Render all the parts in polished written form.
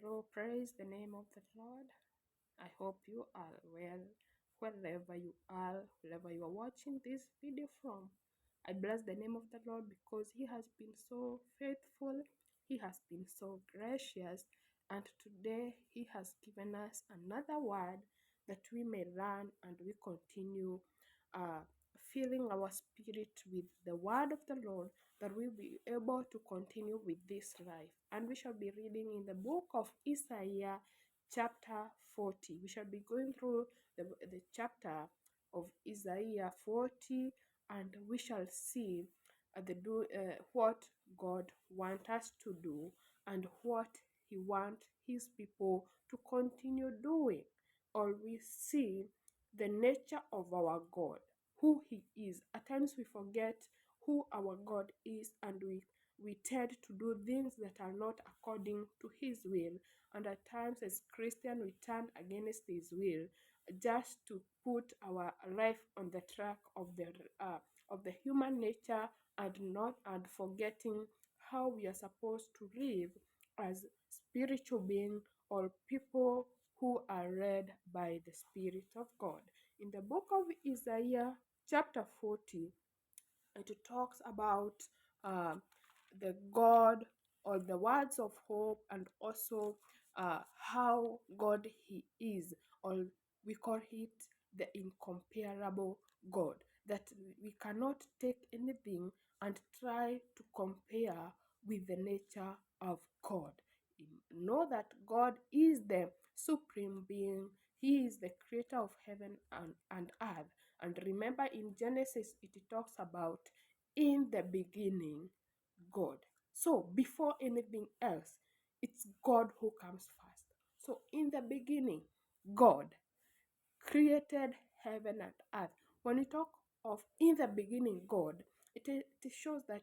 Hello, praise the name of the Lord. I hope you are well, wherever you are, wherever you are watching this video from. I bless the name of the Lord because He has been so faithful, He has been so gracious, and today He has given us another word that we may learn and we continue uh, filling our spirit with the word of the Lord, that we'll be able to continue with this life. And we shall be reading in the book of Isaiah chapter 40. We shall be going through the chapter of Isaiah 40, and we shall see what God wants us to do and what He wants His people to continue doing. Or we see the nature of our God, who He is. At times we forget who our God is, and we tend to do things that are not according to His will. And at times as Christians we turn against His will just to put our life on the track of the human nature, and forgetting how we are supposed to live as spiritual beings or people who are led by the Spirit of God. In the book of Isaiah, chapter 40, it talks about uh, the God or the words of hope, and also how God He is, or we call it the incomparable God. That we cannot take anything and try to compare with the nature of God. Know that God is the supreme being, He is the creator of heaven and earth. And remember, in Genesis, it talks about in the beginning, God. So before anything else, it's God who comes first. So in the beginning, God created heaven and earth. When we talk of in the beginning God, it shows that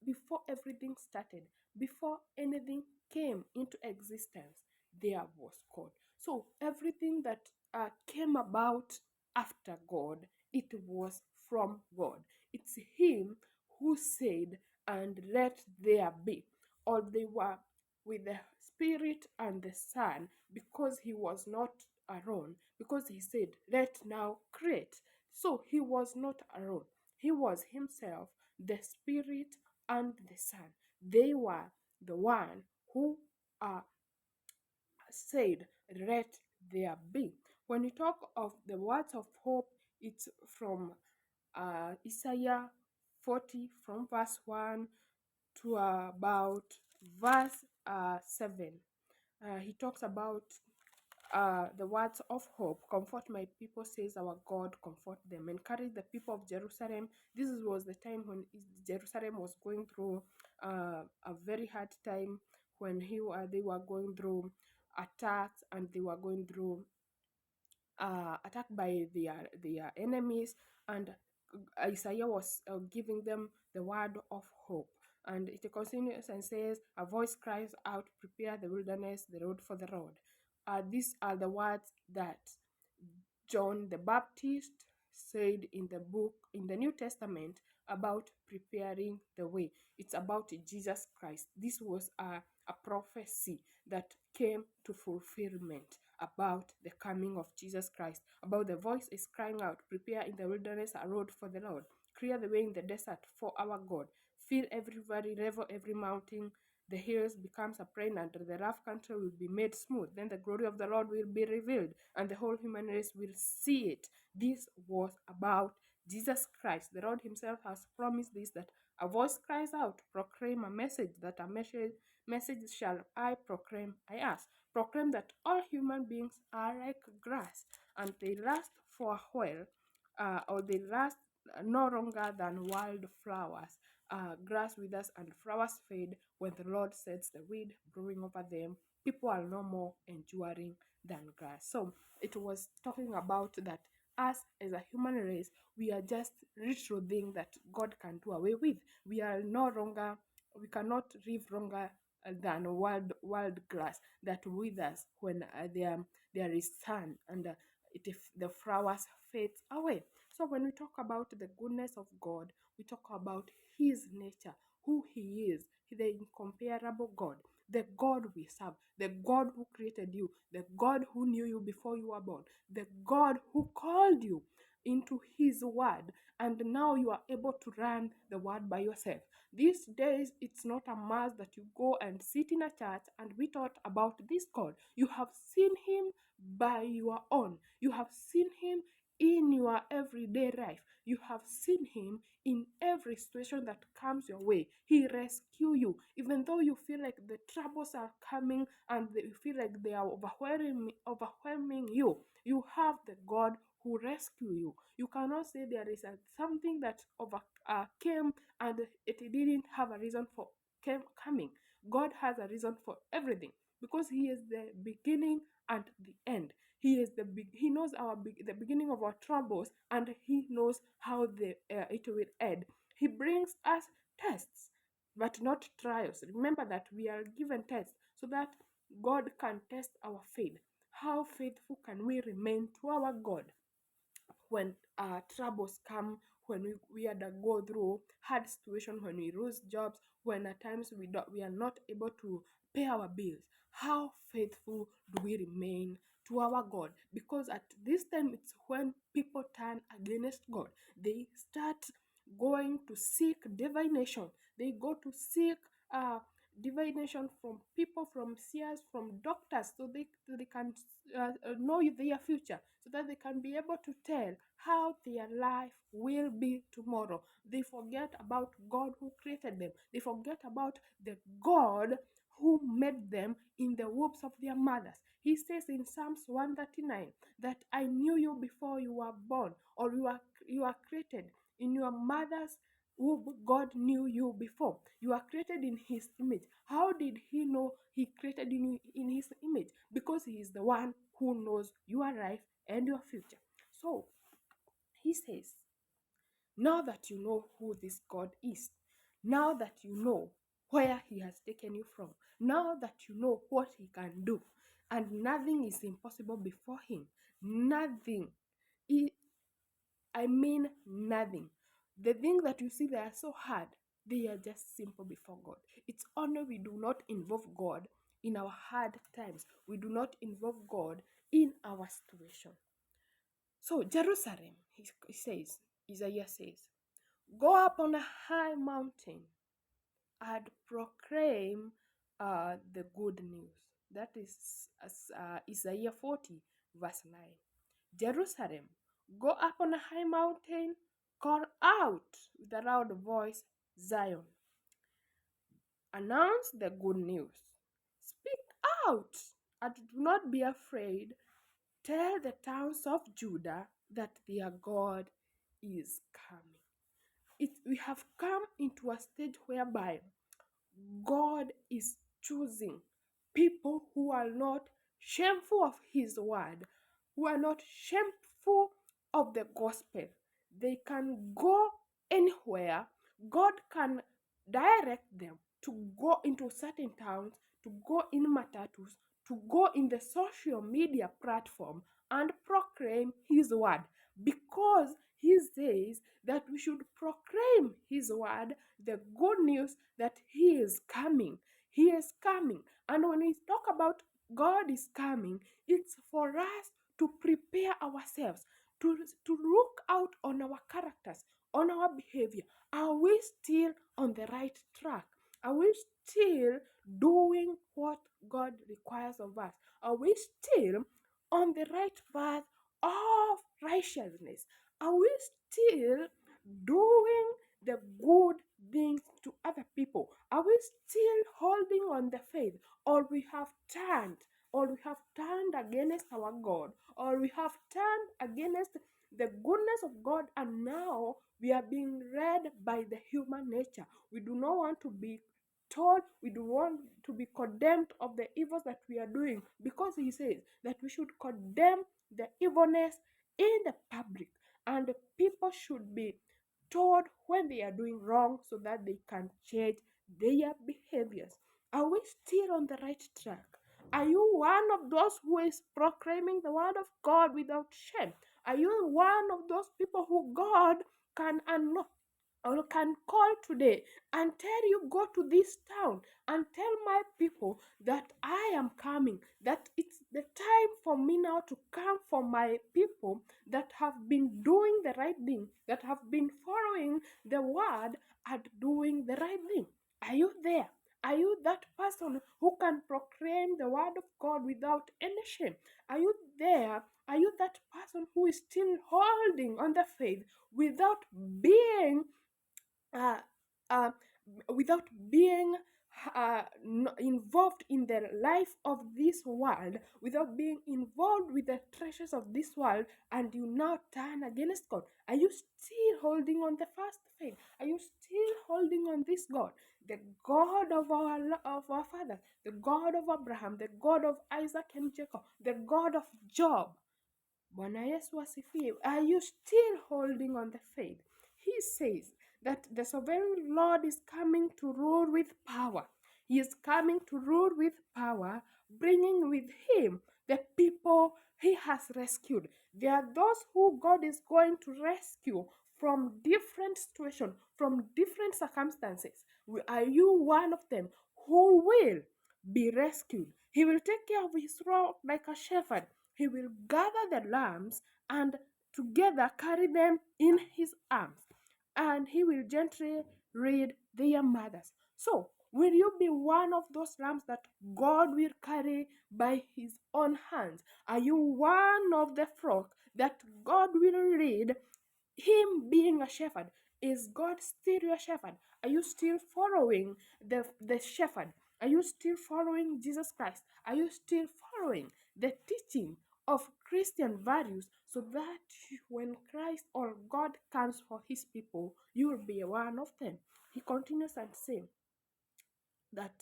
before everything started, before anything came into existence, there was God. So everything that came about after God, it was from God. It's Him who said, and let there be. Or they were with the Spirit and the Son, because He was not alone, because He said, let now create. So He was not alone. He was Himself, the Spirit and the Son. They were the one who said, let there be. When you talk of the words of hope, it's from Isaiah 40, from verse 1 to about verse 7. He talks about the words of hope. Comfort my people, says our God, comfort them. Encourage the people of Jerusalem. This was the time when Jerusalem was going through a very hard time, when they were going through attacks, and they were going through attacked by their enemies. And Isaiah was giving them the word of hope. And it continues and says, a voice cries out, prepare the wilderness, the road for the Lord. These are the words that John the Baptist said in the New Testament, about preparing the way. It's about Jesus Christ. This was a prophecy that came to fulfillment about the coming of Jesus Christ. About the voice is crying out, prepare in the wilderness a road for the Lord. Clear the way in the desert for our God. Fill every valley, level every mountain. The hills becomes a plain, and the rough country will be made smooth. Then the glory of the Lord will be revealed, and the whole human race will see it. This was about Jesus Christ. The Lord Himself has promised this, that a voice cries out, proclaim a message, that a message shall I proclaim, I ask. Proclaim that all human beings are like grass, and they last for a while, or they last no longer than wild flowers. Grass withers and flowers fade when the Lord sets the wind blowing over them. People are no more enduring than grass. So it was talking about that us as a human race, we are just little thing that God can do away with. We are no longer, we cannot live longer than wild grass that withers when there is sun, and if the flowers fades away. So when we talk about the goodness of God, we talk about His nature, who He is, the incomparable God. the God we serve, the God who created you, the God who knew you before you were born, the God who called you into his word, and now you are able to run the word by yourself. These days, it's not a must that you go and sit in a church and be taught about this God. You have seen him by your own. You have seen him in your everyday life. You have seen him in every situation that comes your way. He rescue you. Even though you feel like the troubles are coming and you feel like they are overwhelming you, you have the God who rescue you. You cannot say there is something that came and it didn't have a reason for coming. God has a reason for everything because he is the beginning and the end. He knows the beginning of our troubles, and he knows how it will end. He brings us tests, but not trials. Remember that we are given tests so that God can test our faith. How faithful can we remain to our God when troubles come, when we had to go through hard situation, when we lose jobs, when at times we are not able to pay our bills? How faithful do we remain to our God? Because at this time it's when people turn against God. They start going to seek divination. They go to seek uh, divination from people, from seers, from doctors, so they can know their future, so that they can be able to tell how their life will be tomorrow. They forget about God who created them. They forget about the God who made them in the wombs of their mothers. He says in Psalms 139 that I knew you before you were born, or you are created in your mother's womb. God knew you before. You are created in his image. How did he know he created you in his image? Because he is the one who knows your life and your future. So he says, now that you know who this God is, now that you know where he has taken you from, now that you know what he can do, and nothing is impossible before him, nothing, I mean nothing. The things that you see that are so hard, they are just simple before God. It's only we do not involve God in our hard times. We do not involve God in our situation. So Jerusalem, he says, Isaiah says, go up on a high mountain and proclaim the good news. That is Isaiah 40, verse 9. Jerusalem, go up on a high mountain, call out with a loud voice, Zion. Announce the good news. Speak out and do not be afraid. Tell the towns of Judah that their God is coming. We have come into a stage whereby God is choosing people who are not shameful of his word, who are not shameful of the gospel. They can go anywhere. God can direct them to go into certain towns, to go in matatus, to go in the social media platform and proclaim his word, because he says that we should proclaim his word, the good news that he is coming. He is coming. And when we talk about God is coming, it's for us to prepare ourselves, to look out on our characters, on our behavior. Are we still on the right track? Are we still doing what God requires of us? Are we still on the right path of righteousness? Are we still doing the good things to other people? Are we still holding on the faith, or we have turned, against our God, or we have turned against the goodness of God, and now we are being led by the human nature? We do not want to be told, we do want to be condemned of the evils that we are doing, because he says that we should condemn the evilness in the public, and people should be told when they are doing wrong so that they can change their behaviors. Are we still on the right track? Are you one of those who is proclaiming the word of God without shame? Are you one of those people who God can or can call today and tell you, go to this town and tell my people that I am coming, that it's the time for me now to come for my people that have been doing the right thing, that have been following the word and doing the right thing. Are you there? Are you that person who can proclaim the word of God without any shame? Are you there? Are you that person who is still holding on the faith without being uh, uh, without being involved in the life of this world, without being involved with the treasures of this world, and you now turn against God? Are you still holding on the first faith? Are you still holding on this God, the God of our fathers, the God of Abraham, the God of Isaac and Jacob, the God of Job? Bwana Yesu asifiwe. Are you still holding on the faith? He says that the sovereign Lord is coming to rule with power. He is coming to rule with power, bringing with him the people he has rescued. There are those who God is going to rescue from different situations, from different circumstances. Are you one of them who will be rescued? He will take care of his flock like a shepherd. He will gather the lambs and together carry them in his arms, and he will gently lead their mothers. So, will you be one of those lambs that God will carry by his own hands? Are you one of the flock that God will lead, him being a shepherd? Is God still your shepherd? Are you still following the shepherd? Are you still following Jesus Christ? Are you still following the teaching of Christian values, so that when Christ or God comes for his people, you will be one of them? He continues and says that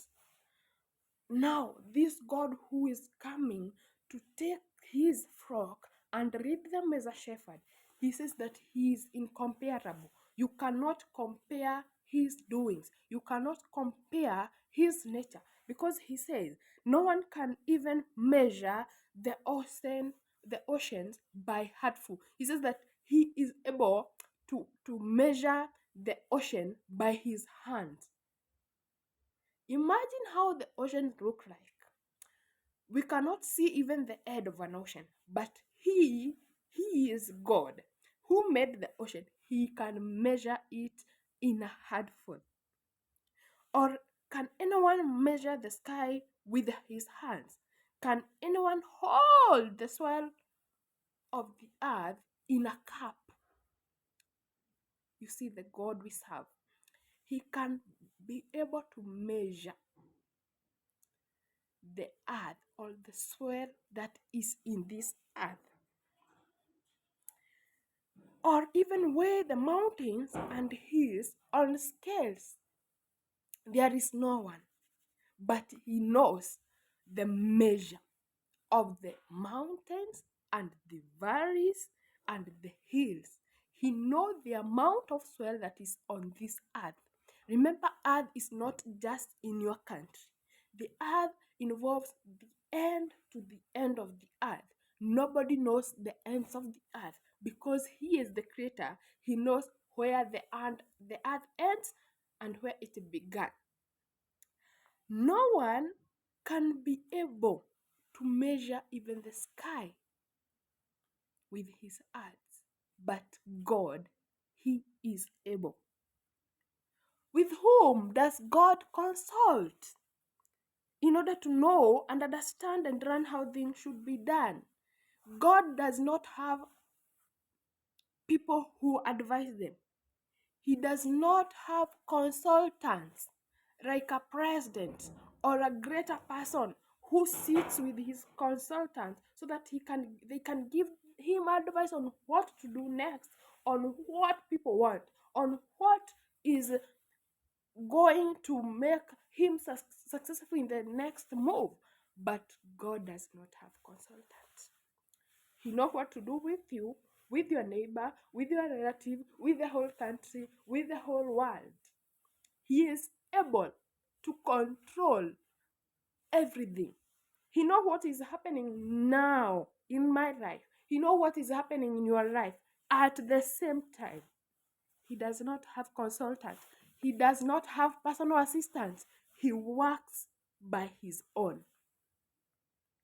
now this God who is coming to take his flock and lead them as a shepherd, he says that he is incomparable. You cannot compare his doings. You cannot compare his nature, because he says no one can even measure the oceans by handful. He says that he is able to measure the ocean by his hands. Imagine how the oceans look like. We cannot see even the head of an ocean, but he is God who made the ocean. He can measure it in a handful. Or can anyone measure the sky with his hands? Can anyone hold the soil of the earth in a cup? You see, the God we serve, he can be able to measure the earth or the soil that is in this earth, or even weigh the mountains and hills on scales. There is no one, but he knows the measure of the mountains and the valleys and the hills. He knows the amount of soil that is on this earth. Remember, earth is not just in your country. The earth involves the end to the end of the earth. Nobody knows the ends of the earth, because he is the creator. He knows where the earth ends and where it began. No one can be able to measure even the sky with his eyes, but God, he is able. With whom does God consult in order to know and understand and learn how things should be done? God does not have people who advise them. He does not have consultants like a president or a greater person who sits with his consultant so that they can give him advice on what to do next, on what people want, on what is going to make him successful in the next move. But God does not have consultants. He knows what to do with you, with your neighbor, with your relative, with the whole country, with the whole world. He is able to control everything. He knows what is happening now in my life. He knows what is happening in your life at the same time. He does not have consultant. He does not have personal assistants. He works by his own.